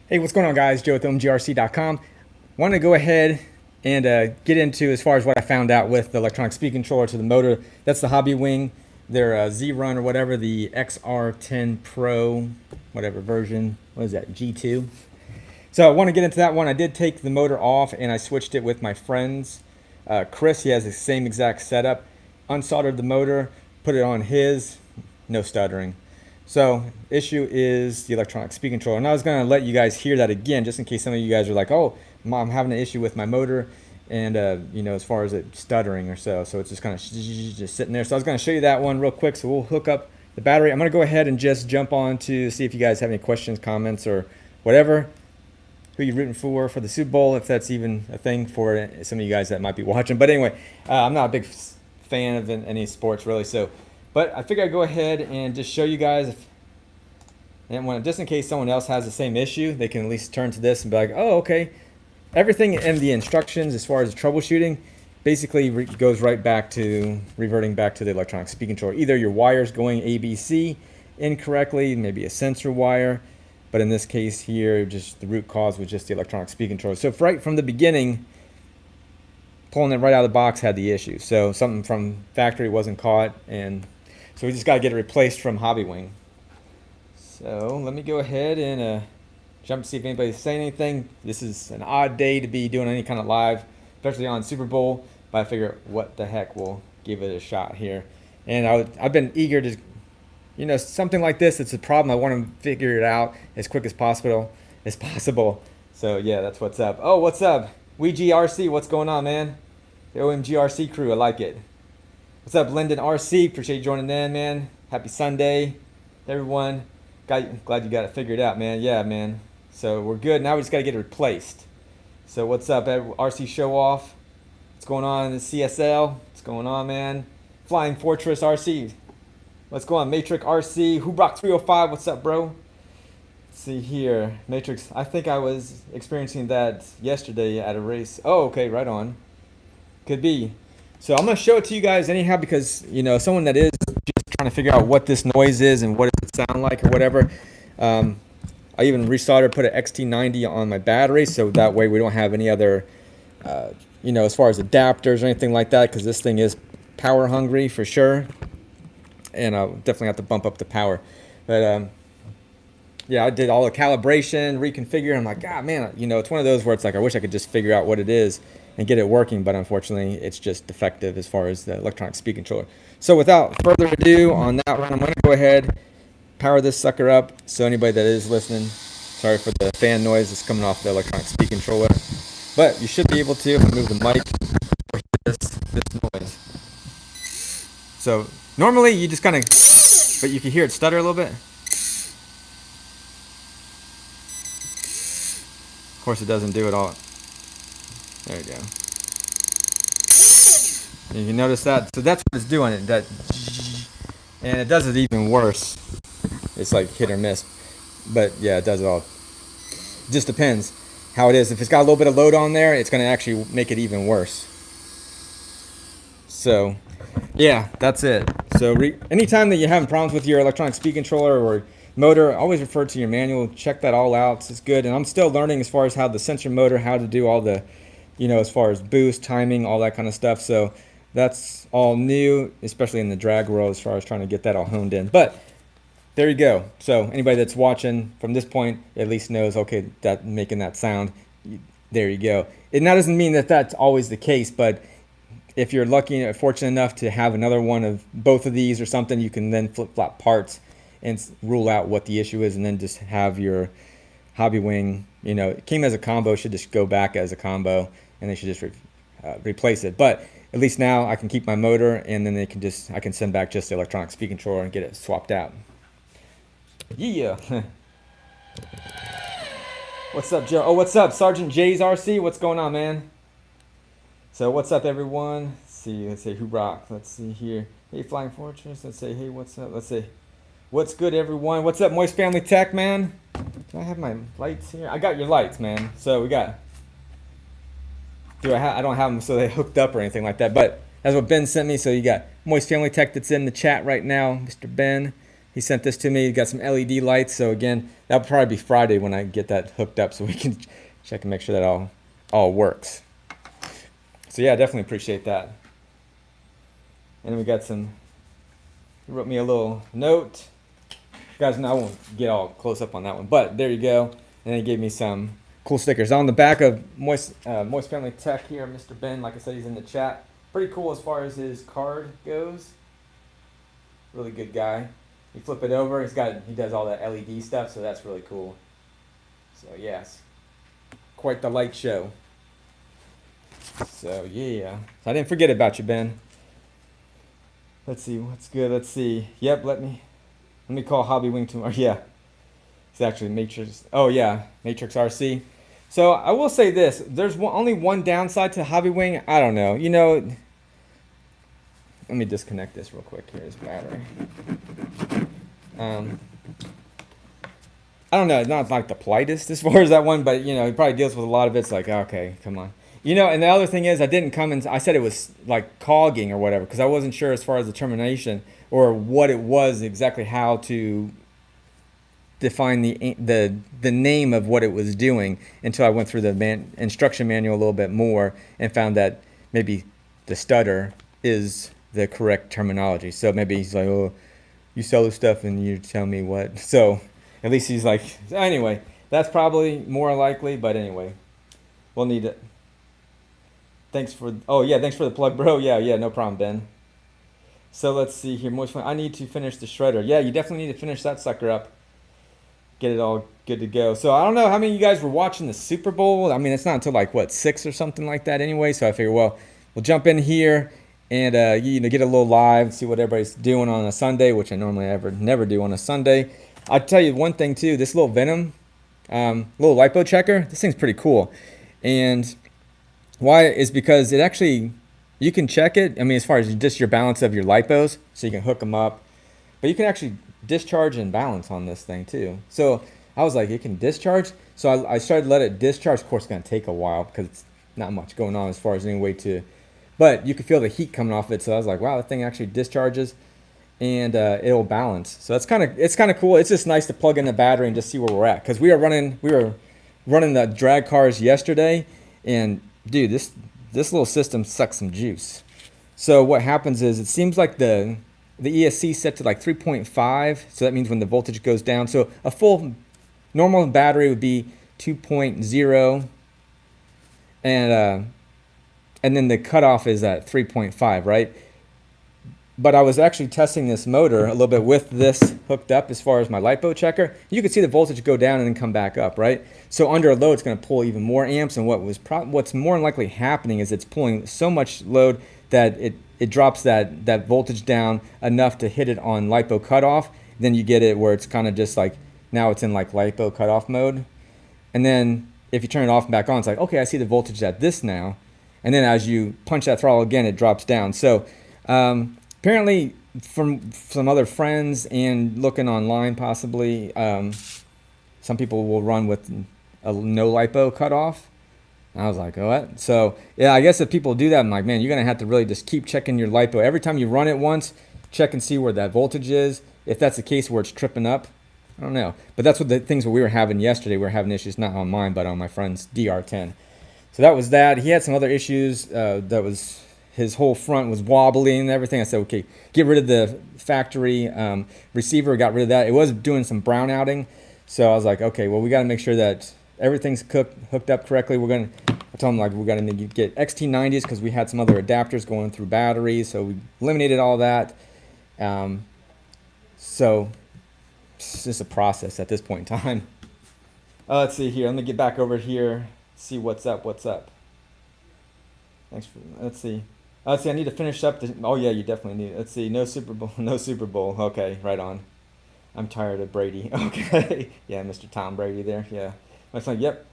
Hey, what's going on, guys? Joe with OMGRC.com. Want to go ahead and get into as far as what I found out with the electronic speed controller to the motor. That's the Hobby Wing, their Z-Run or whatever, the XR10 Pro, whatever version. What is that, G2? So I want to get into that one. I did take the motor off and I switched it with my friend's. Chris, he has the same exact setup. Unsoldered the motor, put it on his, no stuttering. So issue is the electronic speed controller. And I was going to let you guys hear that again, just in case some of you guys are like, oh, I'm having an issue with my motor. And, as far as it stuttering or so. So it's just kind of just sitting there. So I was going to show you that one real quick. So we'll hook up the battery. I'm going to go ahead and just jump on to see if you guys have any questions, comments, or whatever. Who you rooting for the Super Bowl, if that's even a thing for some of you guys that might be watching. But anyway, I'm not a big fan of any sports really. So, but I figured I'd go ahead and just show you guys. Just in case someone else has the same issue, they can at least turn to this and be like, oh, okay. Everything in the instructions as far as troubleshooting basically goes right back to reverting back to the electronic speed controller. Either your wire's going ABC incorrectly, maybe a sensor wire, but in this case here, just the root cause was just the electronic speed controller. So right from the beginning, pulling it right out of the box had the issue. So something from factory wasn't caught, and so we just got to get it replaced from Hobby Wing. So let me go ahead and jump to see if anybody's saying anything. This is an odd day to be doing any kind of live, especially on Super Bowl, but I figure what the heck, we'll give it a shot here. And I've been eager to, something like this, it's a problem. I want to figure it out as quick as possible. So yeah, that's what's up. Oh, what's up? OMGRC, what's going on, man? The OMGRC crew, I like it. What's up, Lyndon RC? Appreciate you joining in, man. Happy Sunday, everyone. Glad you got it figured out, man. Yeah, man. So we're good. Now we just got to get it replaced. So what's up, RC Show Off? What's going on in the CSL? What's going on, man? Flying Fortress RC. What's going on? Matrix RC. Hubrock 305. What's up, bro? Let's see here. Matrix. I think I was experiencing that yesterday at a race. Oh, okay. Right on. Could be. So I'm going to show it to you guys anyhow because, someone that is just trying to figure out what this noise is and what does it sound like or whatever. I even restarted, put an XT90 on my battery so that way we don't have any other, as far as adapters or anything like that, because this thing is power hungry for sure. And I'll definitely have to bump up the power. But yeah, I did all the calibration, reconfigure. I'm like, God, man, it's one of those where it's like I wish I could just figure out what it is and get it working, but unfortunately it's just defective as far as the electronic speed controller. So without further ado on that one, I'm going to go ahead, power this sucker up. So anybody that is listening, sorry for the fan noise that's coming off the electronic speed controller, but you should be able to, if I move the mic, this noise. So normally you just kind of, but you can hear it stutter a little bit. Of course it doesn't do it all. There you go. And you can notice that. So that's what it's doing. And it does it even worse. It's like hit or miss. But yeah, it does it all. Just depends how it is. If it's got a little bit of load on there, it's going to actually make it even worse. So yeah, that's it. So anytime that you're having problems with your electronic speed controller or motor, always refer to your manual. Check that all out. It's good. And I'm still learning as far as how the sensor motor, how to do all the, as far as boost, timing, all that kind of stuff. So that's all new, especially in the drag world as far as trying to get that all honed in. But there you go. So anybody that's watching from this point at least knows, okay, that making that sound, there you go. And that doesn't mean that that's always the case, but if you're lucky or fortunate enough to have another one of both of these or something, you can then flip-flop parts and rule out what the issue is and then just have your Hobby Wing, it came as a combo, should just go back as a combo and they should just replace it. But at least now I can keep my motor and then I can send back just the electronic speed controller and get it swapped out. Yeah. What's up, Joe? Oh, what's up, Sergeant J's RC? What's going on, man? So what's up, everyone? Let's say who rock. Let's see here. Hey, Flying Fortress. Let's say, hey, what's up? Let's say, what's good, everyone? What's up, Moist Family Tech, man? Do I have my lights here? I got your lights, man. So we got. I don't have them so they hooked up or anything like that. But that's what Ben sent me. So you got Moist Family Tech that's in the chat right now, Mr. Ben. He sent this to me. He got some LED lights. So again, that'll probably be Friday when I get that hooked up, so we can check and make sure that all works. So yeah, definitely appreciate that. And then we got some. He wrote me a little note. Guys, no, I won't get all close up on that one, but there you go. And then he gave me some cool stickers on the back of Moist Family Tech here. Mr. Ben, like I said, he's in the chat. Pretty cool as far as his card goes. Really good guy. You flip it over, he does all that LED stuff, so that's really cool. So yes, quite the light show. So yeah, so I didn't forget about you, Ben. Let's see what's good. Let's see. Yep, let me call Hobby Wing tomorrow. Yeah, it's actually Matrix. Oh yeah, Matrix RC. So I will say this: there's only one downside to Hobby Wing. I don't know. You know, let me disconnect this real quick. Here's battery. I don't know, not like the politest as far as that one, but you know, he probably deals with a lot of it. It's like, okay, come on. You know, and the other thing is, I didn't come and I said it was like cogging or whatever, because I wasn't sure as far as the termination or what it was exactly, how to define the name of what it was doing until I went through the instruction manual a little bit more and found that maybe the stutter is the correct terminology. So maybe he's like, oh, you sell this stuff and you tell me what. So at least he's like, so anyway, that's probably more likely, but anyway, we'll need it. Thanks for the plug, bro. Yeah, no problem, Ben. So let's see here. I need to finish the shredder. Yeah, you definitely need to finish that sucker up. Get it all good to go. So I don't know how many of you guys were watching the Super Bowl. I mean, it's not until like, what, 6 or something like that anyway. So I figure, well, we'll jump in here and get a little live, see what everybody's doing on a Sunday, which I normally never do on a Sunday. I'll tell you one thing too, this little Venom, little lipo checker, this thing's pretty cool. And why is because it actually, you can check it. I mean, as far as just your balance of your lipos, so you can hook them up, but you can actually discharge and balance on this thing too. So I was like, it can discharge. So I started to let it discharge. Of course, it's going to take a while because it's not much going on as far as any way to, but you can feel the heat coming off it. So I was like, wow, that thing actually discharges and it'll balance. So it's kind of cool. It's just nice to plug in the battery and just see where we're at. Cause we were running the drag cars yesterday, and dude, this little system sucks some juice. So what happens is, it seems like the ESC set to like 3.5. So that means when the voltage goes down. So a full normal battery would be 2.0, and then the cutoff is at 3.5, right? But I was actually testing this motor a little bit with this hooked up as far as my lipo checker. You can see the voltage go down and then come back up, right? So under a load, it's going to pull even more amps. And what's more than likely happening is it's pulling so much load that it drops that voltage down enough to hit it on lipo cutoff. Then you get it where it's kind of just like, now it's in like lipo cutoff mode. And then if you turn it off and back on, it's like, okay, I see the voltage at this now. And then as you punch that throttle again, it drops down. So apparently, from some other friends and looking online possibly, some people will run with a no lipo cutoff. I was like, oh, what? So yeah, I guess if people do that, I'm like, man, you're gonna have to really just keep checking your lipo every time you run it once. Check and see where that voltage is. If that's the case where it's tripping up, I don't know. But that's what the things that we were having yesterday. We were having issues not on mine, but on my friend's DR10. So that was that. He had some other issues. His whole front was wobbly and everything. I said, okay, get rid of the factory receiver. Got rid of that. It was doing some brownouting. So I was like, okay, well, we got to make sure that everything's hooked up correctly. I told him, like, we're going to get XT90s because we had some other adapters going through batteries. So we eliminated all that. So it's just a process at this point in time. Let's see here. Let me get back over here. See what's up. Thanks for, let's see. I need to finish up oh yeah, you definitely need it. Let's see, no Super Bowl. Okay, right on. I'm tired of Brady. Okay. Yeah, Mr. Tom Brady there. Yeah. It's like, yep.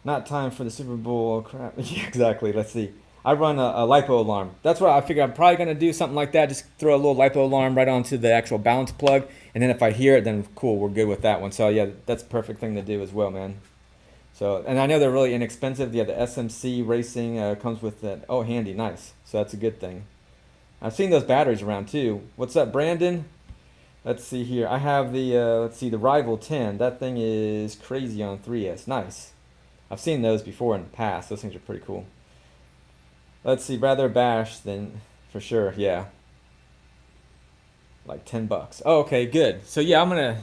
Not time for the Super Bowl. Crap. Yeah, exactly. Let's see. I run a LiPo alarm. That's what I figure I'm probably going to do, something like that. Just throw a little LiPo alarm right onto the actual balance plug. And then if I hear it, then cool, we're good with that one. So yeah, that's a perfect thing to do as well, man. So, and I know they're really inexpensive. Yeah, the SMC Racing comes with that. Oh, handy, nice. So that's a good thing. I've seen those batteries around too. What's up, Brandon? Let's see here. I have the let's see, the Rival 10. That thing is crazy on 3S. Nice. I've seen those before in the past. Those things are pretty cool. Let's see, rather bash than for sure. Yeah, like $10. Oh, okay, good. So yeah, I'm gonna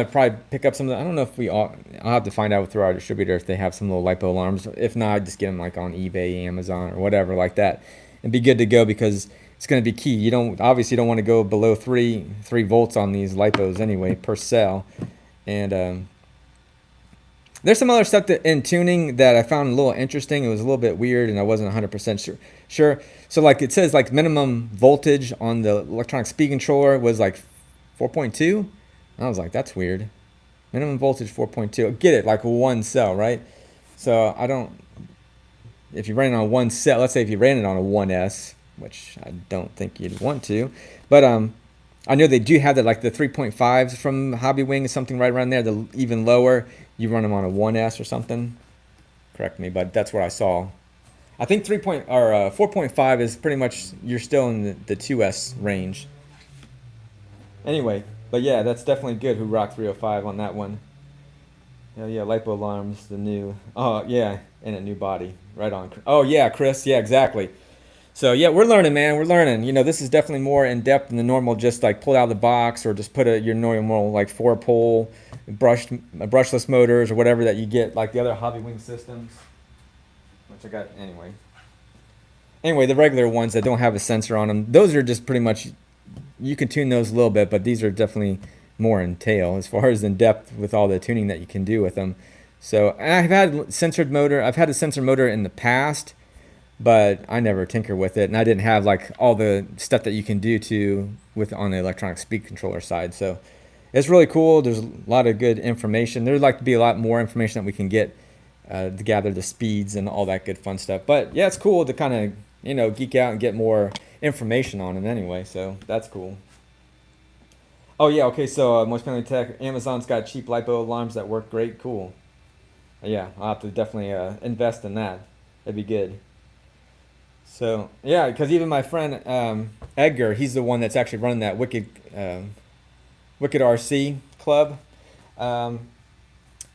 probably pick up some of the, I don't know if we all, I'll have to find out through our distributor if they have some little lipo alarms. If not, I just get them like on eBay, Amazon, or whatever like that, and be good to go because it's gonna be key. You don't obviously don't want to go below three volts on these lipos anyway per cell, and there's some other stuff that in tuning that I found a little interesting. It was a little bit weird, and I wasn't 100% sure. So like it says like minimum voltage on the electronic speed controller was like 4.2. I was like, that's weird. Minimum voltage 4.2. Get it, like one cell, right? So I don't, if you're running on one cell, let's say if you ran it on a 1S, which I don't think you'd want to, but I know they do have that, like the 3.5s from Hobby Wing is something right around there. The even lower, you run them on a 1S or something. Correct me, but that's what I saw. I think 4.5 is pretty much, you're still in the 2S range. Anyway, but yeah, that's definitely good. Who Rock 305 on that one. Hell yeah, lipo alarms, the new. Oh yeah, and a new body. Right on. Oh yeah, Chris. Yeah, exactly. So yeah, we're learning, man. We're learning. You know, this is definitely more in depth than the normal. Just like pull it out of the box, or just put your normal like 4-pole brushless motors or whatever that you get, like the other Hobby Wing systems, which I got anyway. Anyway, the regular ones that don't have a sensor on them, those are just pretty much, you can tune those a little bit, but these are definitely more in tail as far as in depth with all the tuning that you can do with them. So I've had censored motor. I've had a sensor motor in the past, but I never tinker with it, and I didn't have like all the stuff that you can do with on the electronic speed controller side. So it's really cool. There's a lot of good information. There'd like to be a lot more information that we can get to gather the speeds and all that good fun stuff. But yeah, it's cool to kind of geek out and get more information on them anyway. So that's cool. Oh yeah, okay. So Most Family Tech, Amazon's got cheap lipo alarms that work great. Cool. Yeah, I'll have to definitely invest in that. That'd be good. So yeah, because even my friend Edgar, he's the one that's actually running that Wicked RC club. Um,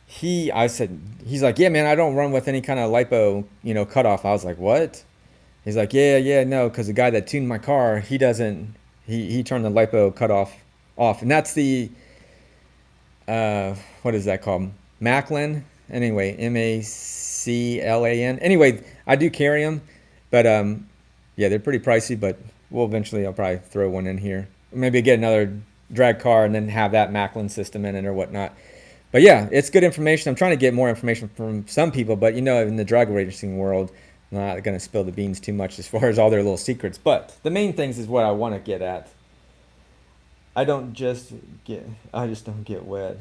he's like, yeah, man, I don't run with any kind of lipo, cutoff. I was like, what? He's like, yeah, no, because the guy that tuned my car, he doesn't, he turned the lipo cutoff off, and that's the what is that called? Maclan. Anyway, Maclan. Anyway, I do carry them, but yeah, they're pretty pricey. But I'll probably throw one in here. Maybe get another drag car and then have that Maclan system in it or whatnot. But yeah, it's good information. I'm trying to get more information from some people, but in the drag racing world, I'm not going to spill the beans too much as far as all their little secrets. But the main things is what I want to get at. I just don't get wet.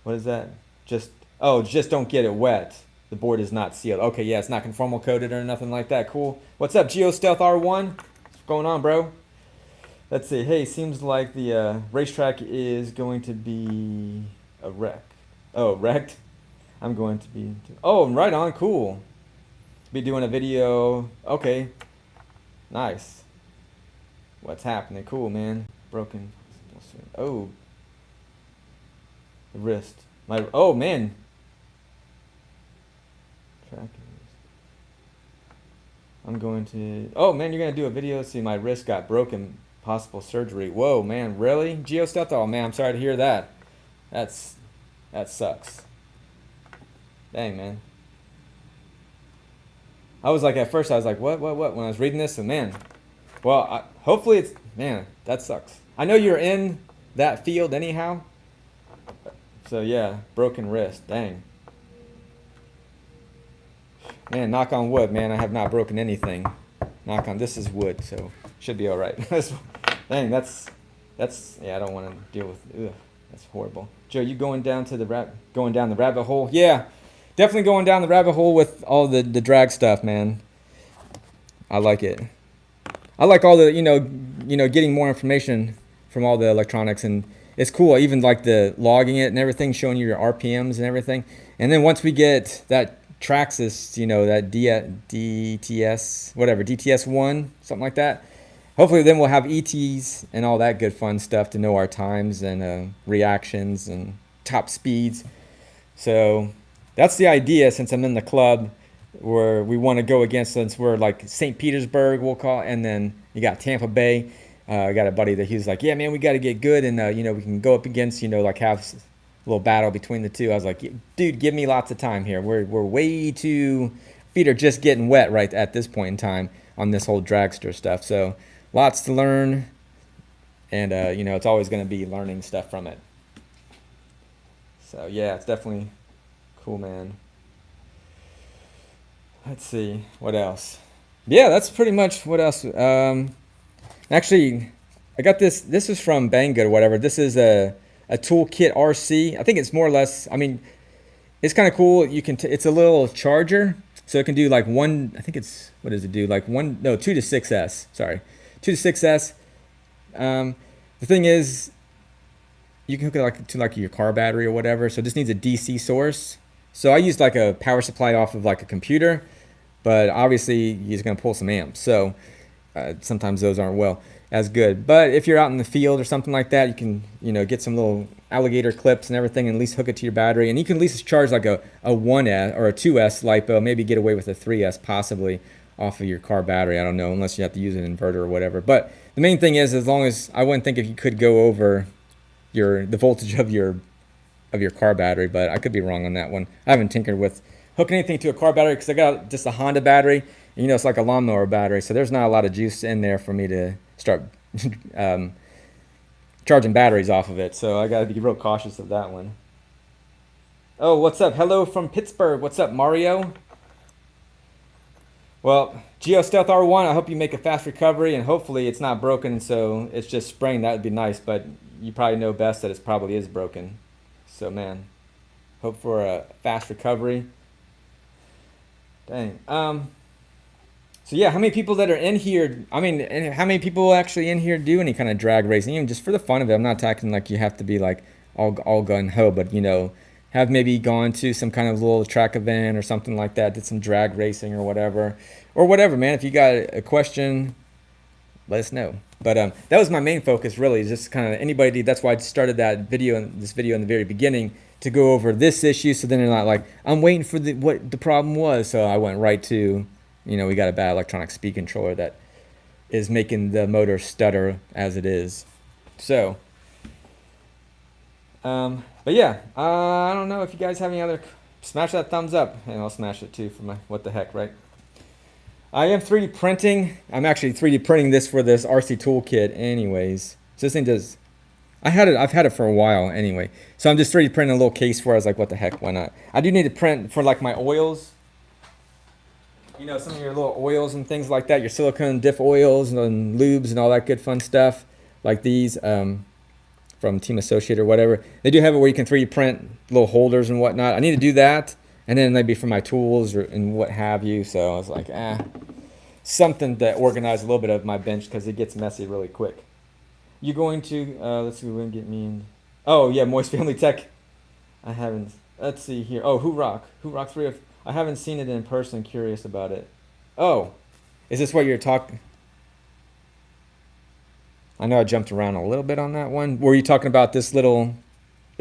What is that? Just don't get it wet. The board is not sealed. Okay, yeah, it's not conformal coated or nothing like that. Cool. What's up, GeoStealth R1? What's going on, bro? Let's see. Hey, seems like the racetrack is going to be a wreck. Oh, wrecked? I'm going to be... Oh, right on. Cool. Be doing a video. Okay. Nice. What's happening? Cool, man. Broken. Oh. The wrist. Oh, man. I'm going to... Oh, man, you're going to do a video. See, my wrist got broken. Possible surgery. Whoa, man. Really? GeoStealth? Oh, man, I'm sorry to hear that. That sucks. Dang, man. I was like, at first, I was like, what? When I was reading this, and man... Well, hopefully it's... Man, that sucks. I know you're in that field anyhow. So, yeah, broken wrist. Dang. Man, knock on wood, man. I have not broken anything. This is wood, so should be all right. Dang, that's... Yeah, I don't want to deal with... Ugh, that's horrible. Joe, you going down the rabbit hole? Yeah, definitely going down the rabbit hole with all the drag stuff, man. I like it. I like all the, getting more information from all the electronics, and it's cool. Even like the logging it and everything, showing you your RPMs and everything. And then once we get that Traxxas, that DTS, whatever, DTS1, something like that, hopefully then we'll have ETs and all that good fun stuff to know our times and reactions and top speeds. So that's the idea, since I'm in the club where we want to go against, since we're like St. Petersburg, we'll call it, and then you got Tampa Bay. I got a buddy that he's like, yeah, man, we got to get good, and we can go up against, like have a little battle between the two. I was like, dude, give me lots of time here. We're way too, feet are just getting wet right at this point in time on this whole dragster stuff. So lots to learn, and it's always going to be learning stuff from it. So yeah, it's definitely cool, man. Let's see what else. Yeah, that's pretty much what else. Actually, I got this. This is from Banggood or whatever. This is a toolkit RC. I think it's more or less. I mean, it's kind of cool. You can. It's a little charger, so it can do like one. I think it's, what does it do? Like 2 to 6S. Sorry, 2 to 6S. The thing is, you can hook it to your car battery or whatever. So it just needs a DC source. So I used like a power supply off of like a computer, but obviously you're gonna pull some amps. So sometimes those aren't as good. But if you're out in the field or something like that, you can get some little alligator clips and everything, and at least hook it to your battery, and you can at least charge like a 1S or a 2S LiPo, maybe get away with a 3S possibly off of your car battery. I don't know, unless you have to use an inverter or whatever. But the main thing is, as long as, I wouldn't think if you could go over the voltage of your car battery, but I could be wrong on that one. I haven't tinkered with hooking anything to a car battery because I got just a Honda battery. And, it's like a lawnmower battery, so there's not a lot of juice in there for me to start charging batteries off of it. So I got to be real cautious of that one. Oh, what's up? Hello from Pittsburgh. What's up, Mario? Well, GeoStealth R1, I hope you make a fast recovery, and hopefully it's not broken, so it's just spraying. That would be nice, but you probably know best that it probably is broken. So, man, hope for a fast recovery. Dang. So, yeah, how many people that are in here, how many people actually in here do any kind of drag racing, even just for the fun of it? I'm not talking like you have to be like all gun-ho, but, have maybe gone to some kind of little track event or something like that, did some drag racing or whatever. Or whatever, man. If you got a question, let us know. But that was my main focus, really, is just kind of anybody. That's why I started this video in the very beginning, to go over this issue. So then they're not like, I'm waiting for what the problem was. So I went right to, we got a bad electronic speed controller that is making the motor stutter as it is. So, but yeah, I don't know if you guys have any other. Smash that thumbs up, and I'll smash it too for my what the heck, right? I am 3D printing. I'm actually 3D printing this for this RC toolkit anyways. So this thing does, I've had it for a while anyway. So I'm just 3D printing a little case for it. I was like, what the heck, why not? I do need to print for like my oils. Some of your little oils and things like that, your silicone diff oils and lubes and all that good fun stuff. Like these from Team Associate or whatever. They do have it where you can 3D print little holders and whatnot. I need to do that. And then maybe for my tools and what have you. So I was like, something to organize a little bit of my bench because it gets messy really quick. You going to, let's see, we're going to get me in. Oh, yeah, Moist Family Tech. I haven't, let's see here. Oh, Who Rock 3. I haven't seen it in person, curious about it. Oh, is this what you're talking? I know I jumped around a little bit on that one. Were you talking about the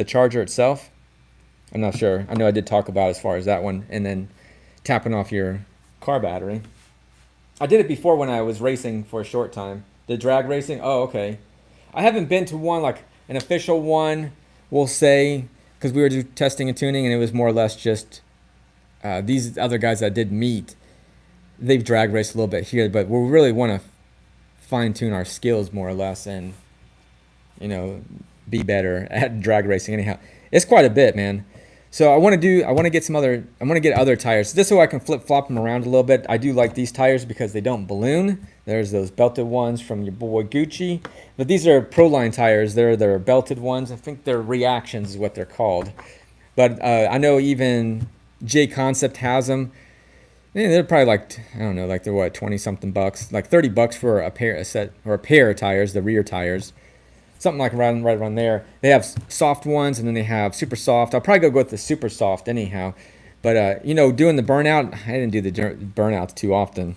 charger itself? I'm not sure. I know I did talk about as far as that one, and then tapping off your car battery. I did it before when I was racing for a short time. The drag racing, oh, okay. I haven't been to one, like an official one, we'll say, because we were testing and tuning, and it was more or less just these other guys I did meet. They've drag raced a little bit here, but we really want to fine-tune our skills more or less and, be better at drag racing anyhow. It's quite a bit, man. So I want to get other tires. Just so I can flip-flop them around a little bit. I do like these tires because they don't balloon. There's those belted ones from your boy Gucci. But these are Proline tires. They're belted ones. I think they're Reactions is what they're called. But I know even J Concept has them. They're probably like, I don't know, like they're what, 20-something bucks? Like $30 for a pair of tires, the rear tires. Something like right around there. They have soft ones, and then they have super soft. I'll probably go with the super soft anyhow. But, doing the burnout, I didn't do the burnouts too often.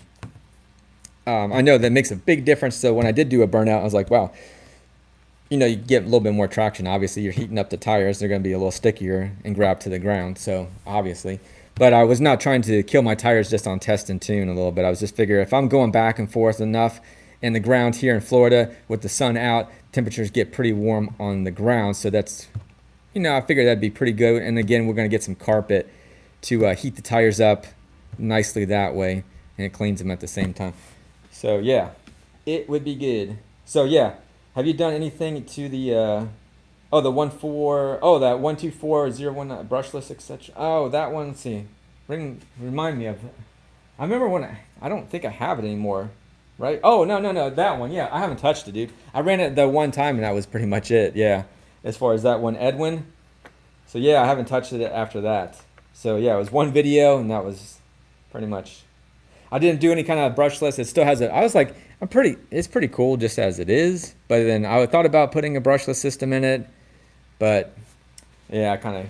I know that makes a big difference. So when I did do a burnout, I was like, wow, you know, you get a little bit more traction. Obviously, you're heating up the tires. They're going to be a little stickier and grab to the ground. So obviously, but I was not trying to kill my tires just on test and tune a little bit. I was just figuring if I'm going back and forth enough in the ground here in Florida with the sun out, temperatures get pretty warm on the ground. So that's, you know, I figured that'd be pretty good. And again, we're going to get some carpet to heat the tires up nicely that way, and it cleans them at the same time. So yeah, it would be good. So yeah, have you done anything to the oh, the 1.4, oh, that 12401 brushless etc. Oh, that one, let's see, remind me of it. I remember when I don't think I have it anymore, right? Oh, no, that one. Yeah, I haven't touched it, dude. I ran it the one time and that was pretty much it. Yeah, as far as that one, Edwin. So yeah, I haven't touched it after that. So yeah, it was one video and that was pretty much. I didn't do any kind of brushless. It still has a. I was like, it's pretty cool just as it is. But then I thought about putting a brushless system in it, but yeah, I kind of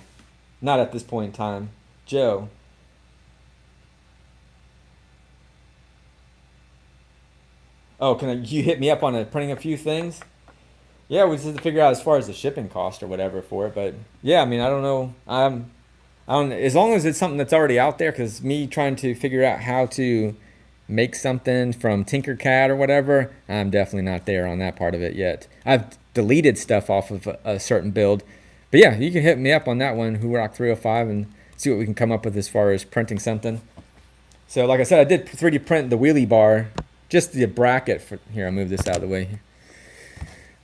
not at this point in time. Joe. Oh, you hit me up on printing a few things? Yeah, we just had to figure out as far as the shipping cost or whatever for it. But yeah, I mean, I don't know. I don't. As long as it's something that's already out there, because me trying to figure out how to make something from Tinkercad or whatever, I'm definitely not there on that part of it yet. I've deleted stuff off of a certain build, but yeah, you can hit me up on that one, Who-Rock 305, and see what we can come up with as far as printing something. So like I said, I did 3D print the wheelie bar, just the bracket for here. I'll move this out of the way.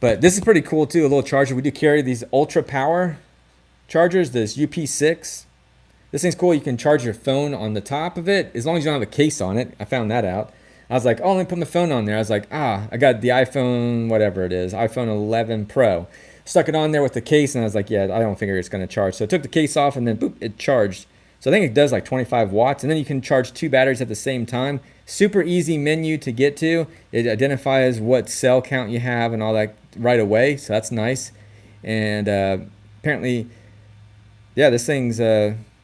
But this is pretty cool too, a little charger. We do carry these ultra power chargers, this UP6. This thing's cool. You can charge your phone on the top of it as long as you don't have a case on it. I found that out. I was like, oh, let me put my phone on there. I was like, I got the iPhone, whatever it is, iPhone 11 Pro. Stuck it on there with the case, and I was like, yeah, I don't figure it's going to charge. So I took the case off, and then boop, it charged. So I think it does like 25 watts, and then you can charge 2 batteries at the same time. Super easy menu to get to. It identifies what cell count you have and all that right away, so that's nice. And apparently, yeah, this thing's,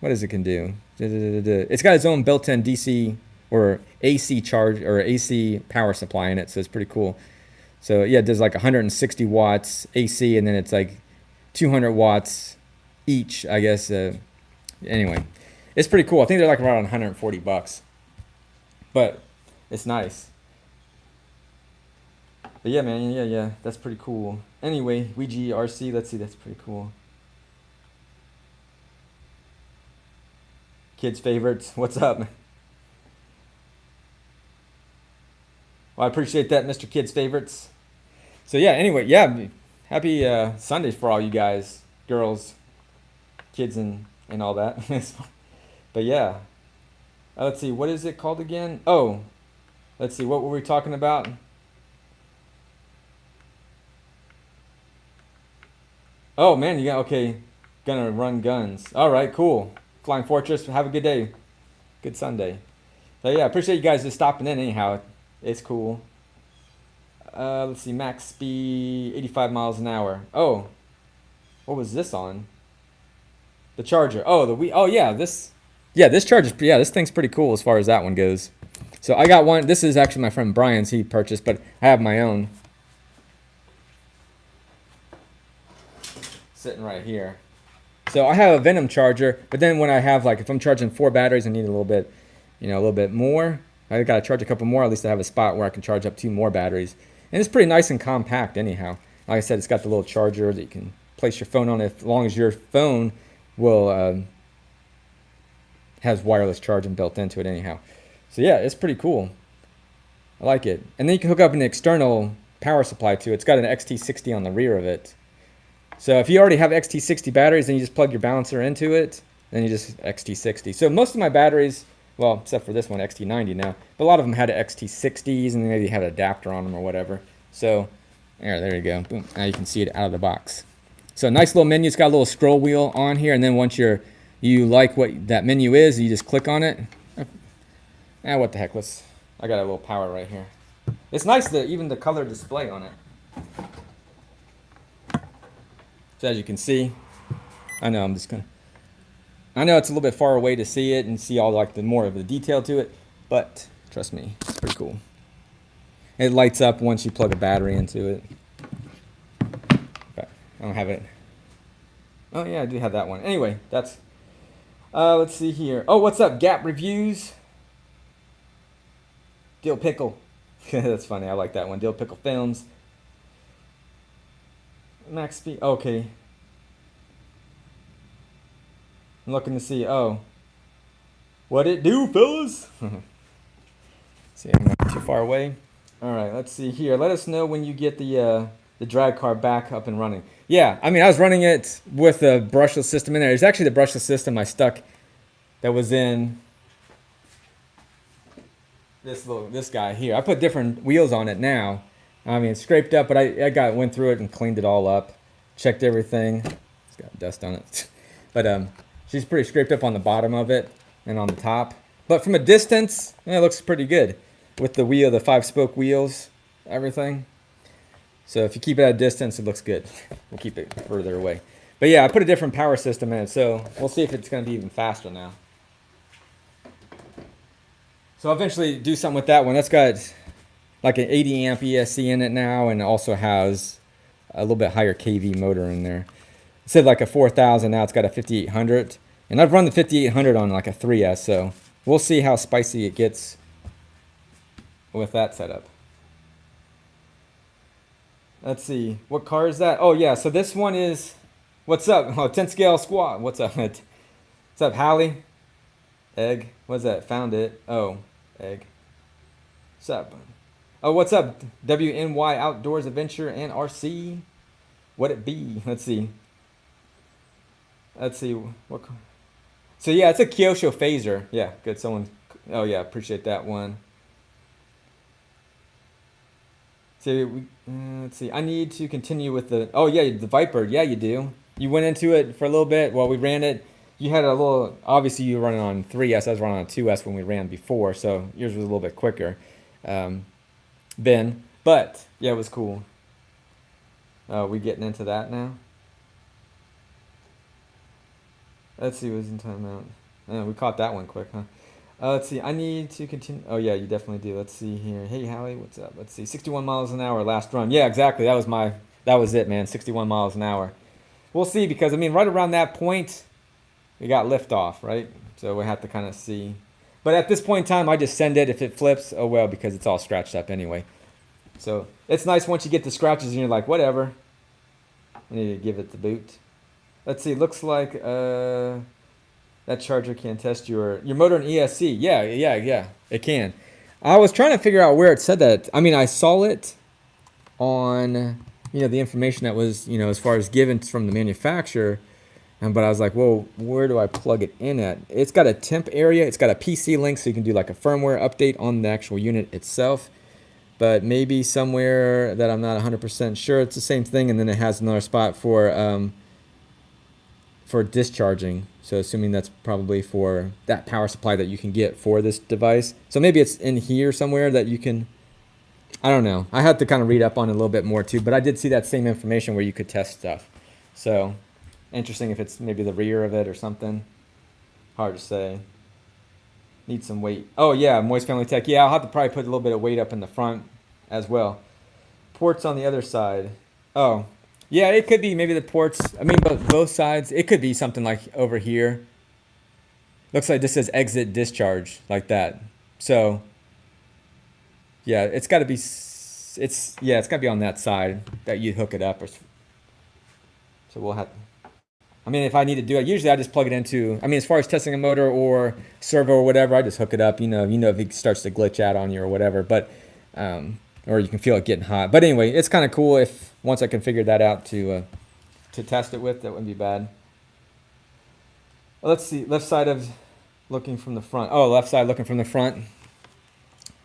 what does it can do? It's got its own built-in DC or AC charge or AC power supply in it, so it's pretty cool. So yeah, it does like 160 watts AC, and then it's like 200 watts each, I guess. Anyway, it's pretty cool. I think they're like around 140 bucks, but it's nice. But yeah, man, yeah, that's pretty cool. Anyway, OMGRC, let's see, that's pretty cool. Kids' favorites, what's up? Well, I appreciate that, Mr. Kids' Favorites. So yeah, anyway, yeah, happy Sundays for all you guys, girls, kids, and all that. But yeah, let's see, what is it called again? Oh, let's see, what were we talking about? Oh man, okay, gonna run guns. All right, cool. Flying Fortress, have a good day. Good Sunday. So yeah, appreciate you guys just stopping in anyhow. It's cool. Let's see, max speed 85 miles an hour. Oh, what was this on? The charger. Oh, this charger. Yeah, this thing's pretty cool as far as that one goes. So I got one. This is actually my friend Brian's. He purchased, but I have my own sitting right here. So I have a Venom charger, but then when I have if I'm charging 4 batteries, I need a little bit more. I got to charge a couple more. At least I have a spot where I can charge up 2 more batteries. And it's pretty nice and compact anyhow. Like I said, it's got the little charger that you can place your phone on as long as your phone will has wireless charging built into it anyhow. So yeah, it's pretty cool. I like it. And then you can hook up an external power supply to it. It's got an XT60 on the rear of it. So if you already have XT60 batteries, then you just plug your balancer into it, then you just XT60. So most of my batteries, well, except for this one, XT90 now, but a lot of them had XT60s and maybe had an adapter on them or whatever. So there you go. Boom. Now you can see it out of the box. So nice little menu. It's got a little scroll wheel on here, and then once you like what that menu is, you just click on it. What the heck? I got a little power right here. It's nice that even the color display on it. So as you can see, I know it's a little bit far away to see it and see all the more of the detail to it, but trust me, it's pretty cool. It lights up once you plug a battery into it. Okay, I don't have it. Oh yeah, I do have that one. Anyway, that's let's see here. Oh, what's up, Gap Reviews? Dill Pickle. That's funny. I like that one. Dill Pickle Films. Max speed. Okay. I'm looking to see. Oh. What it do, fellas? See, I'm not too far away. All right, let's see here. Let us know when you get the drag car back up and running. Yeah, I mean, I was running it with the brushless system in there. It's actually the brushless system I stuck that was in this guy here. I put different wheels on it now. I mean, it's scraped up, but I went through it and cleaned it all up, checked everything. It's got dust on it, but she's pretty scraped up on the bottom of it and on the top. But from a distance, it looks pretty good with the 5-spoke wheels, everything. So if you keep it at a distance, it looks good. We'll keep it further away. But yeah, I put a different power system in it, so we'll see if it's going to be even faster now. So I'll eventually do something with that one. That's got like an 80 amp ESC in it now, and also has a little bit higher kV motor in there. It said like a 4000, now it's got a 5800. And I've run the 5800 on like a 3S, so we'll see how spicy it gets with that setup. Let's see, what car is that? Oh yeah, so this one is, what's up? Oh, 10 scale squad. What's up? What's up, Hallie? Egg, what's that? Found it. Oh, egg. What's up? Oh, what's up? WNY Outdoors Adventure and RC. What it be? Let's see. Let's see. What? So yeah, it's a Kyosho phaser. Yeah, good. Someone. Oh yeah, appreciate that one. So let's see. I need to continue with the. Oh yeah, the Viper. Yeah, you do. You went into it for a little bit while we ran it. You had a little. Obviously, you were running on 3S. I was running on 2S when we ran before, so yours was a little bit quicker. Ben, but yeah, it was cool. We getting into that now. Let's see what's in timeout. We caught that one quick, huh? Let's see. I need to continue. Oh yeah, you definitely do. Let's see here. Hey Hallie, what's up? Let's see. 61 miles an hour last run. Yeah, exactly. That was it, man. 61 miles an hour. We'll see, because I mean, right around that point, we got liftoff, right? So we have to kind of see. But at this point in time, I just send it. If it flips, oh well, because it's all scratched up anyway. So it's nice once you get the scratches and you're like, whatever. I need to give it the boot. Let's see. Looks like that charger can test your motor and ESC. Yeah. It can. I was trying to figure out where it said that. I mean, I saw it on the information that was as far as given from the manufacturer. But I was like, well, where do I plug it in at? It's got a temp area. It's got a PC link, so you can do like a firmware update on the actual unit itself. But maybe somewhere that I'm not 100% sure, it's the same thing. And then it has another spot for discharging. So assuming that's probably for that power supply that you can get for this device. So maybe it's in here somewhere that you can, I don't know. I had to kind of read up on it a little bit more too, but I did see that same information where you could test stuff. So interesting if it's maybe the rear of it or something. Hard to say. Need some weight. Oh yeah, Moist Family Tech. Yeah, I'll have to probably put a little bit of weight up in the front as well. Ports on the other side. Oh, yeah, it could be maybe the ports. I mean, both sides. It could be something like over here. Looks like this says exit discharge, like that. So yeah, it's got to be. It's got to be on that side that you hook it up. So we'll have. I mean, if I need to do it, usually I just plug it into. I mean, as far as testing a motor or servo or whatever, I just hook it up. If it starts to glitch out on you or whatever, but or you can feel it getting hot. But anyway, it's kind of cool if once I can figure that out to test it with. That wouldn't be bad. Let's see, left side of looking from the front. Oh, left side looking from the front.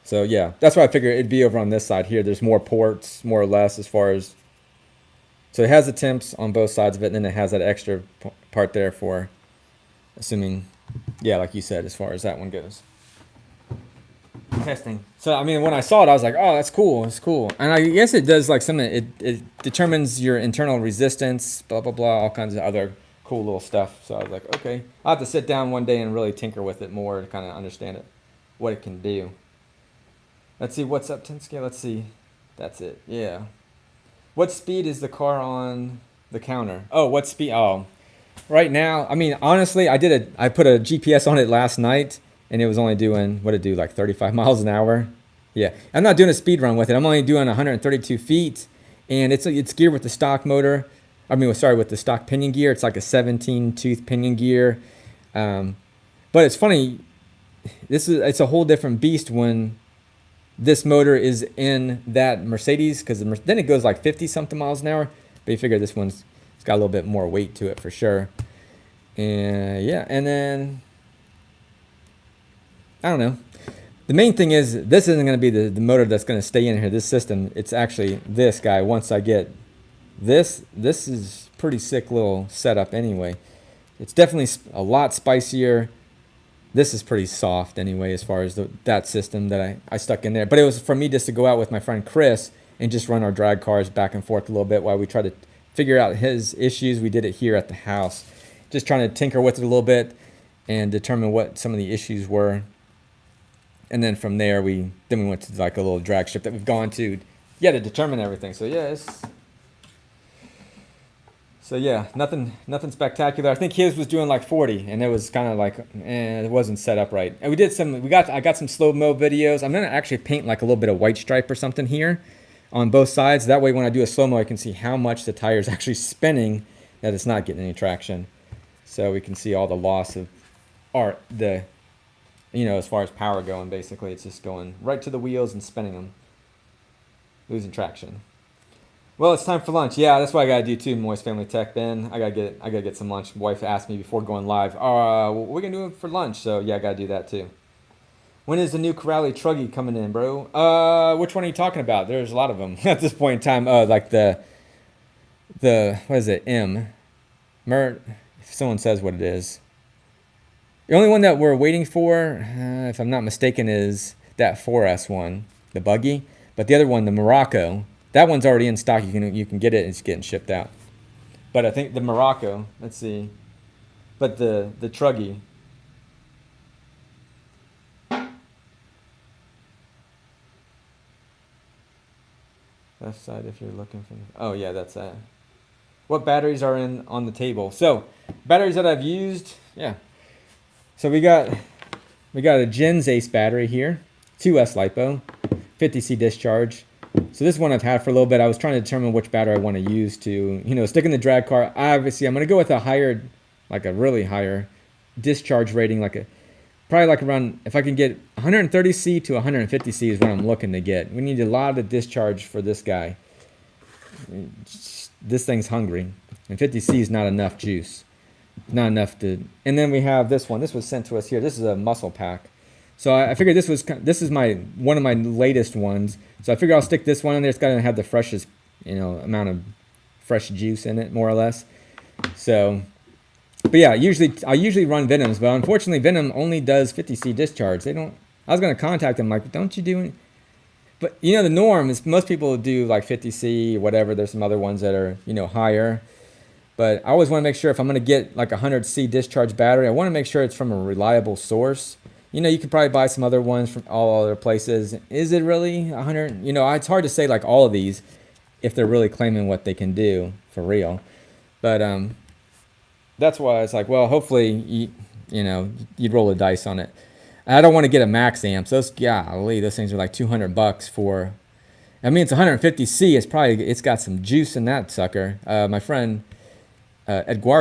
So yeah, that's why I figured it'd be over on this side here. There's more ports, more or less, as far as. So it has the temps on both sides of it, and then it has that extra part there for, assuming, yeah, like you said, as far as that one goes. Testing. So, I mean, when I saw it, I was like, oh, that's cool. It's cool. And I guess it does like something, it determines your internal resistance, blah, blah, blah, all kinds of other cool little stuff. So I was like, okay. I'll have to sit down one day and really tinker with it more to kind of understand it, what it can do. Let's see what's up 10 scale. Let's see. That's it. Yeah. What speed is the car on the counter? Oh, what speed? Oh, right now. I mean, honestly, I put a GPS on it last night, and it was only doing what it do like 35 miles an hour. Yeah, I'm not doing a speed run with it. I'm only doing 132 feet, and it's geared with the stock motor. I mean, sorry, with the stock pinion gear. It's like a 17 tooth pinion gear. But it's funny. It's a whole different beast when this motor is in that Mercedes, because then it goes like 50 something miles an hour. But you figure this one's it's got a little bit more weight to it for sure. And yeah, and then I don't know. The main thing is this isn't going to be the motor that's going to stay in here. This system, it's actually this guy. Once I get this is pretty sick little setup anyway. It's definitely a lot spicier. This is pretty soft anyway as far as that system that I stuck in there. But it was for me just to go out with my friend Chris and just run our drag cars back and forth a little bit while we try to figure out his issues. We did it here at the house. Just trying to tinker with it a little bit and determine what some of the issues were. And then from there, we went to like a little drag strip that we've gone to, to determine everything. So yeah, nothing spectacular. I think his was doing like 40, and it was kind of like, it wasn't set up right. And I got some slow mo videos. I'm gonna actually paint like a little bit of white stripe or something here on both sides. That way, when I do a slow mo, I can see how much the tire is actually spinning, that it's not getting any traction. So we can see all the loss of as far as power going. Basically, it's just going right to the wheels and spinning them, losing traction. Well, it's time for lunch. Yeah, that's what I gotta do too, Moist Family Tech, Ben. I gotta get some lunch. My wife asked me before going live, what are we gonna do for lunch? So yeah, I gotta do that too. When is the new Corrali Truggy coming in, bro? Which one are you talking about? There's a lot of them at this point in time. Like the what is it? If someone says what it is. The only one that we're waiting for, if I'm not mistaken, is that 4S one, the buggy. But the other one, the Morocco, that one's already in stock. You can get it. It's getting shipped out. But I think the Morocco, let's see. But the Truggy. Left side if you're looking for. Oh yeah, that's that. What batteries are on the table? So batteries that I've used, yeah. So we got a Gens Ace battery here, 2S LiPo, 50C discharge. So this one I've had for a little bit. I was trying to determine which battery I want to use to, stick in the drag car. Obviously, I'm going to go with a higher, like a really higher discharge rating, probably like around, if I can get 130C to 150C is what I'm looking to get. We need a lot of discharge for this guy. This thing's hungry, and 50C is not enough juice. Not enough to. And then we have this one. This was sent to us here. This is a muscle pack. So I figured this is one of my latest ones. So I figured I'll stick this one in there. It's got to have the freshest, amount of fresh juice in it, more or less. So, but yeah, I usually run Venoms, but unfortunately Venom only does 50C discharge. They don't. I was gonna contact them like, don't you do it? But the norm is most people do like 50C or whatever. There's some other ones that are higher. But I always want to make sure if I'm going to get like a 100C discharge battery, I want to make sure it's from a reliable source. You could probably buy some other ones from all other places. Is it really 100? It's hard to say like all of these if they're really claiming what they can do for real. But that's why it's like, well, hopefully you'd roll the dice on it. I don't want to get a max amp. So those things are like $200 for. I mean, it's 150C. It's got some juice in that sucker. My friend. Edgar,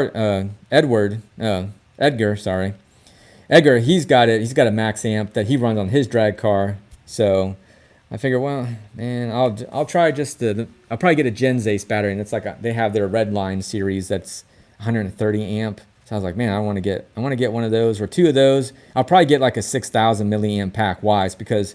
he's got it. He's got a max amp that he runs on his drag car. So I figure, well, man, I'll try I'll probably get a Gens Ace battery, and it's like they have their Red Line series that's 130 amp. So I was like, man, I want to get one of those or two of those. I'll probably get like a 6,000 milliamp pack wise because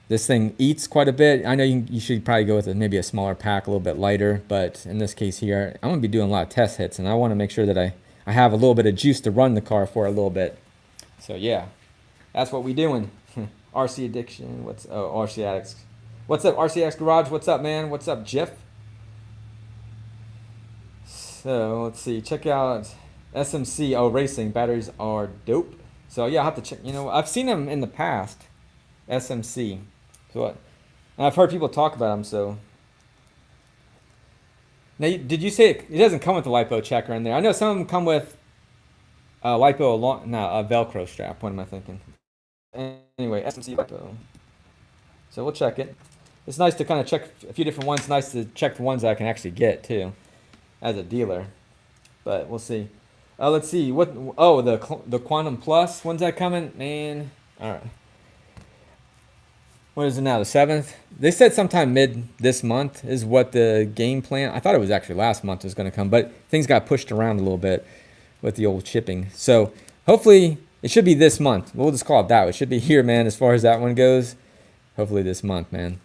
this thing eats quite a bit. I know you should probably go with maybe a smaller pack, a little bit lighter. But in this case here, I'm going to be doing a lot of test hits. And I want to make sure that I have a little bit of juice to run the car for a little bit. So, yeah, that's what we doing. RC Addiction. RC Addicts. What's up, RCX Garage? What's up, man? What's up, Jeff? So, let's see. Check out SMC. Racing. Batteries are dope. So, yeah, I'll have to check. I've seen them in the past. SMC. So what? I've heard people talk about them. So now, did you say it doesn't come with the lipo checker in there? I know some of them come with lipo a Velcro strap. What am I thinking? Anyway, SMC lipo. So we'll check it. It's nice to kind of check a few different ones. Nice to check the ones that I can actually get too, as a dealer. But we'll see. Let's see what. Oh, the Quantum Plus. When's that coming, man? All right. What is it now? The 7th. They said sometime mid this month is what the game plan. I thought it was actually last month was going to come, but things got pushed around a little bit with the old shipping. So hopefully it should be this month. We'll just call it that. It should be here, man. As far as that one goes, hopefully this month, man.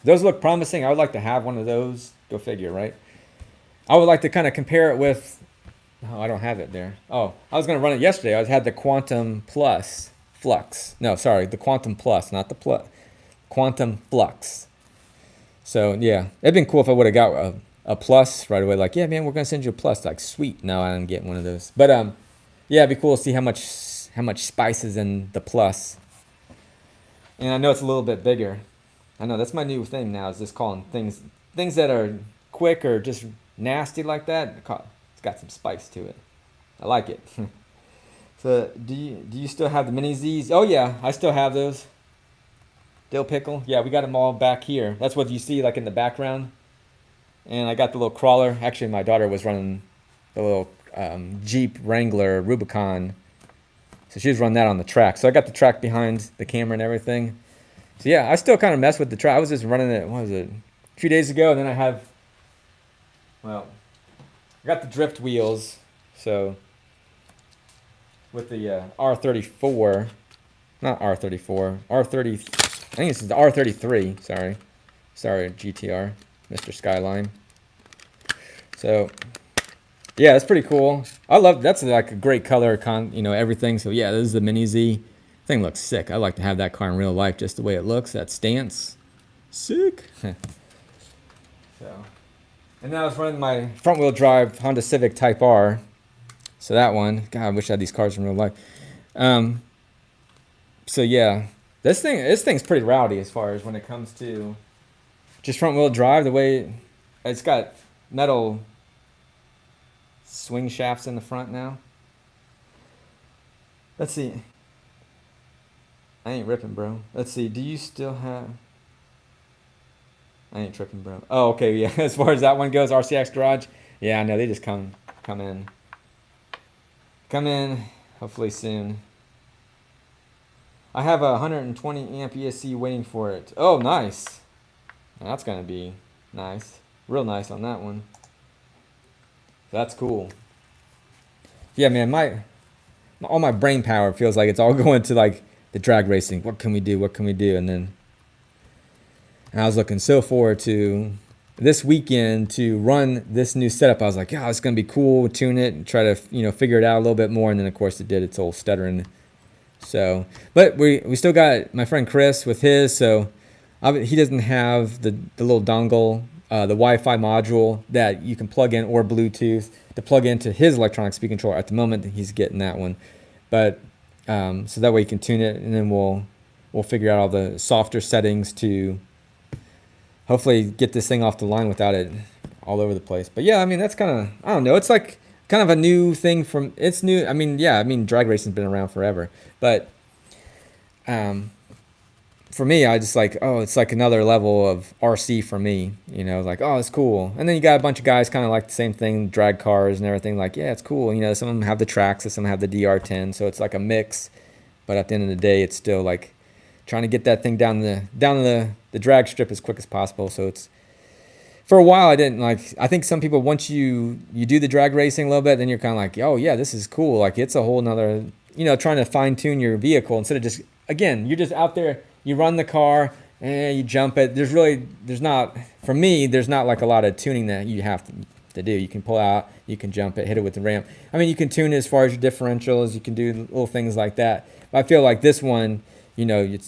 Those look promising. I would like to have one of those. Go figure, right? I would like to kind of compare it with. Oh, I don't have it there. Oh, I was going to run it yesterday. I had the Quantum Plus Flux. No, sorry, the Quantum Plus, not the Plus. Quantum Flux. So yeah, it'd been cool if I would have got a Plus right away. Like, yeah, man, we're gonna send you a Plus. Like, sweet. No, I didn't get one of those. But yeah, it'd be cool to see how much spice is in the Plus. And I know it's a little bit bigger. I know that's my new thing now. Is just calling things that are quick or just nasty like that. It's got some spice to it. I like it. So do you still have the mini Z's? Oh yeah, I still have those. Dill pickle. Yeah, we got them all back here. That's what you see like in the background. And I got the little crawler. Actually, my daughter was running the little Jeep Wrangler Rubicon. So she was running that on the track. So I got the track behind the camera and everything. So yeah, I still kind of mess with the track. I was just running it, what was it, a few days ago. And then I got the drift wheels. So with the R34, not R34, R30, I think this is the R33, sorry GTR, Mr. Skyline. So yeah, that's pretty cool. I love, that's like a great color, everything. So yeah, this is the Mini Z. Thing looks sick. I like to have that car in real life, just the way it looks, that stance. Sick. So, and then I was running my front wheel drive Honda Civic Type R. So that one, God, I wish I had these cars in real life. So yeah, this thing's pretty rowdy as far as when it comes to just front wheel drive. The way it's got metal swing shafts in the front now. Let's see. I ain't ripping, bro. Let's see. Do you still have? I ain't tripping, bro. Oh, okay, yeah. As far as that one goes, RCX Garage. Yeah, I know they just come in. Come in, hopefully soon. I have a 120 amp ESC waiting for it. Oh, nice. That's gonna be nice. Real nice on that one. That's cool. Yeah, man, all my brain power feels like it's all going to like the drag racing. What can we do? What can we do? And I was looking so forward to this weekend to run this new setup. I was like, yeah, it's gonna be cool. Tune it and try to figure it out a little bit more. And then of course it did. It's all stuttering. So, but we still got my friend Chris with his. So he doesn't have the little dongle, the Wi-Fi module that you can plug in, or Bluetooth to plug into his electronic speaker controller. At the moment, he's getting that one. But so that way you can tune it, and then we'll figure out all the softer settings to hopefully get this thing off the line without it all over the place. But yeah, I mean, that's kind of, I don't know, it's like kind of a new thing it's new. I mean, yeah, drag racing's been around forever, but for me, I just like, oh, it's like another level of RC for me, like, oh, it's cool. And then you got a bunch of guys kind of like the same thing, drag cars and everything, like, yeah, it's cool. Some of them have the tracks, some have the DR10, so it's like a mix. But at the end of the day, it's still like trying to get that thing down the drag strip as quick as possible. So it's, for a while I didn't like, I think some people, once you do the drag racing a little bit, then you're kind of like, oh yeah, this is cool. Like it's a whole nother, trying to fine tune your vehicle instead of just, again, you're just out there, you run the car and you jump it. There's not, for me, there's not like a lot of tuning that you have to do. You can pull out, you can jump it, hit it with the ramp. You can tune it as far as your differentials, you can do little things like that. But I feel like this one, you're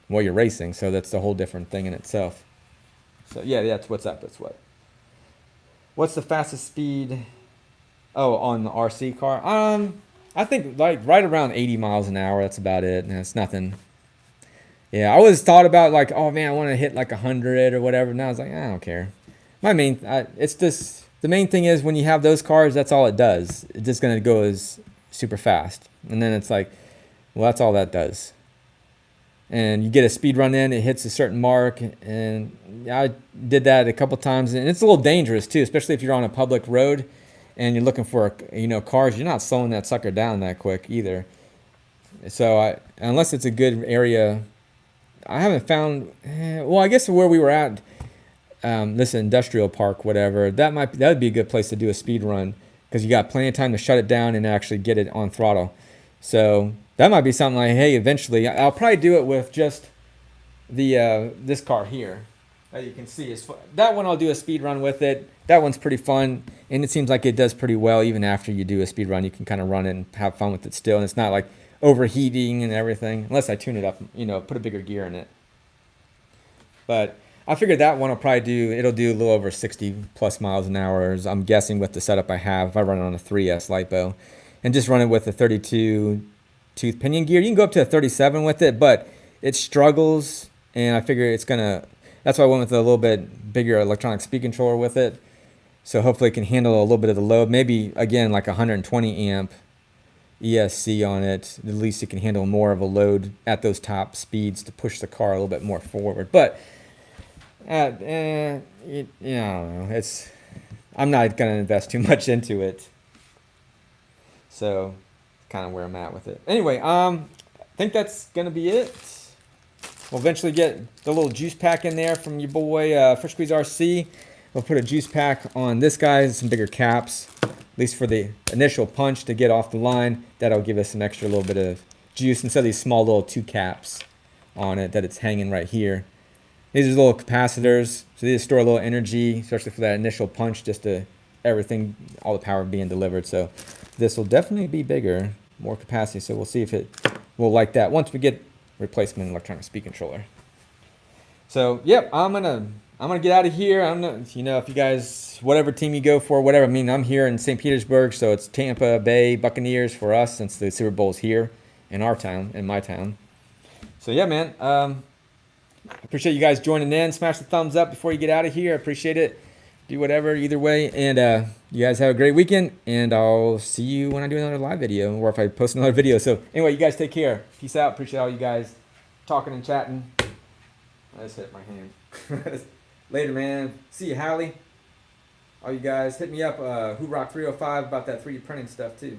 racing, so that's a whole different thing in itself. So yeah, that's what's up. That's what's the fastest speed? Oh, on the RC car. I think like right around 80 miles an hour. That's about it. And it's nothing. Yeah, I always thought about like, oh man, I want to hit like 100 or whatever. Now I was like, I don't care. It's just the main thing is when you have those cars, that's all it does. It's just gonna go as super fast, and then it's like, well, that's all that does. And you get a speed run in, it hits a certain mark, and I did that a couple times, and it's a little dangerous too, especially if you're on a public road and you're looking for cars. You're not slowing that sucker down that quick either. So unless it's a good area, I haven't found. Well, I guess where we were at, this industrial park, whatever, that would be a good place to do a speed run because you got plenty of time to shut it down and actually get it on throttle. So that might be something like, hey, eventually I'll probably do it with just the this car here. That you can see is that one. I'll do a speed run with it. That one's pretty fun, and it seems like it does pretty well even after you do a speed run. You can kind of run it and have fun with it still, and it's not like overheating and everything, unless I tune it up, put a bigger gear in it. But I figured that one it'll do a little over 60 plus miles an hour, I'm guessing, with the setup I have. If I run it on a 3S LiPo and just run it with a 32 tooth pinion gear, you can go up to a 37 with it, but it struggles, and I figure that's why I went with a little bit bigger electronic speed controller with it. So hopefully it can handle a little bit of the load, maybe again like 120 amp ESC on it. At least it can handle more of a load at those top speeds to push the car a little bit more forward. But I don't know. I'm not gonna invest too much into it. So, kind of where I'm at with it. Anyway, I think that's gonna be it. We'll eventually get the little juice pack in there from your boy Fresh Squeeze RC. We'll put a juice pack on this guy, some bigger caps, at least for the initial punch to get off the line. That'll give us an extra little bit of juice instead of these small little 2 caps on it that it's hanging right here. These are little capacitors, so these store a little energy, especially for that initial punch, just to everything, all the power being delivered. So this will definitely be bigger, more capacity. So we'll see if it will like that once we get replacement electronic speed controller. So yep, I'm gonna get out of here. If you guys, whatever team you go for, whatever. I'm here in St. Petersburg, so it's Tampa Bay Buccaneers for us since the Super Bowl's here in our town, in my town. So yeah, man. I appreciate you guys joining in. Smash the thumbs up before you get out of here. I appreciate it. Do whatever, either way. And you guys have a great weekend. And I'll see you when I do another live video or if I post another video. So anyway, you guys take care. Peace out. Appreciate all you guys talking and chatting. I just hit my hand. Later, man. See you, Hallie. All you guys, hit me up, Who Rock 305 about that 3D printing stuff, too.